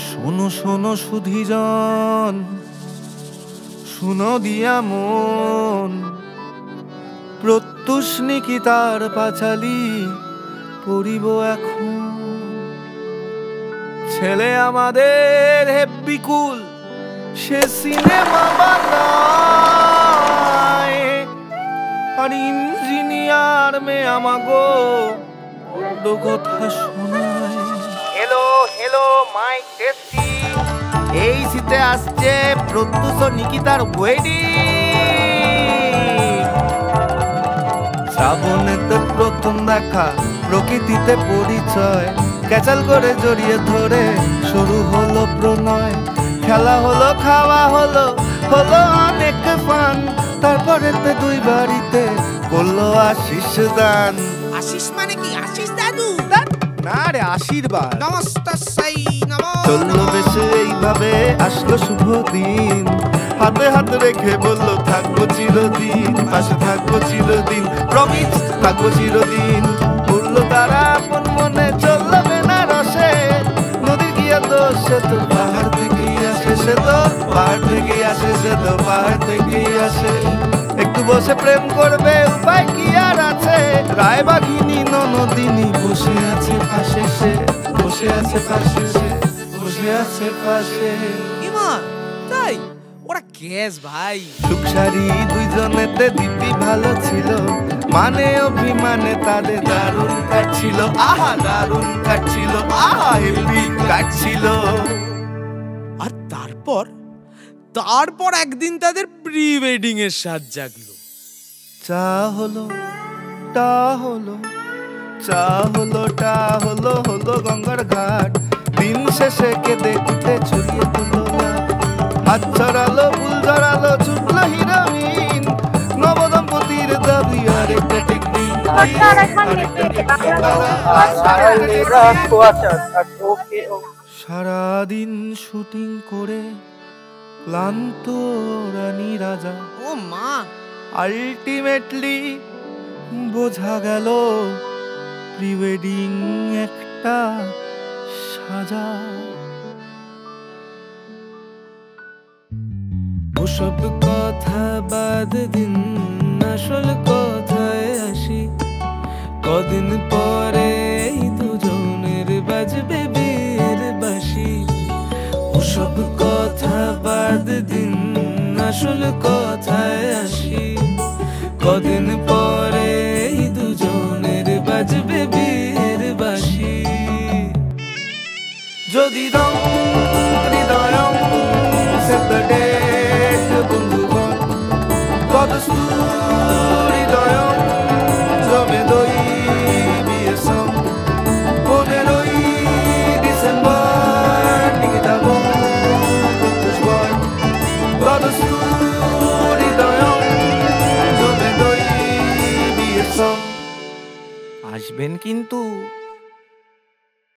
শোনো শোনো সুধীজন, শুনো দিয়া মন, প্রত্যুষ নিকিতার পাঁচালী পড়িব এখন। ছেলে আমাদের হেব্বি কুল, সে সিনেমা বানায়, আর ইঞ্জিনিয়ার মেয়ে আমাগো বড্ড কথা শোনায়। হ্যালো হ্যালো মাইক টেস্টিং, এই শীতে আসছে প্রত্যুষ নিকিতার ওয়েডিং। শ্রাবণেতে প্রথম দেখা, প্রকৃতিতে পরিচয়, ক্যাচাল করে জড়িয়ে ধরে শুরু হলো প্রণয়। খেলা হলো, খাওয়া হলো, হলো অনেক ফান, তারপরে দুই বাড়িতে করলো আশিস দান। আশিস মানে কি? আশিস দাদু না রে, আশীর্বাদ। নমস্তাই নমঃ। চললো বেশে এইভাবে, আসলো শুভ দিন, হাতে হাত রেখে বললো থাকবো চিরদিন, পাশে থাকবো চিরদিন, প্রমিস থাকবো চিরদিন। বললো তারা আপন মনে, চললো বেনারসে, নদীর গিয়া দোষ, সে তো পাহাড় থেকেই আসে, সে তো পাহাড় থেকেই আসে, সে তো পাহাড় থেকেই আসে। একটু বসে প্রেম করবে, উপায় কি আর আছে? রায়বাঘিনী ননদিনী বসে আছে পাশে, সে বসে আছে পাশে, সে বসে আছে পাশে। ইমা তাই ওরা কেস ভাই। সুখসারি দুইজনেতে দিব্যি ভালো ছিল, মানে অভিমানে তাদের দারুণ কাটছিল, আহা দারুণ কাটছিল, আহা হেভি কাটছিল। আর তারপর একদিন তাদের প্রি ওয়েডিং এর স্বাদ জাগলো। চা হলো, টা হলো, চা হলো, টা হলো, হলো গঙ্গার ঘাট। দিন শেষে কেঁদে কুটে ছড়িয়ে তুলো হাত ছড়ালো, ফুল ধরালো, ছুটলো হিরোইন। নবদম্পতির দাবি আরেকটা টিকলি, সারাদিন শুটিং করে ক্লান্ত রানী রাজা। ও মা, আলটিমেটলি বোঝা গেল প্রি ওয়েডিং একটা সাজা। ওসব কথা বাদ দিন, আসল কথায় আসি। কদিন পরে দুজনের বাজবে বিয়ের বাঁশি। ওসব কথা বাদ দিন, আসল কথায় আসি। কদিন পরে দুজনের বাজবে বিয়ের বাঁশি। যদি রং হৃদয়ং সেতডে বন্ধুগণ, কদস্তুরি হৃদয়ং জমে দই বিয়ে সং। 15ই ডিসেম্বর নিকিতাব প্রত্যুষ বর, কদস্তুরি হৃদয়ং জমে দই বিয়ে সং। আসবেন কিন্তু।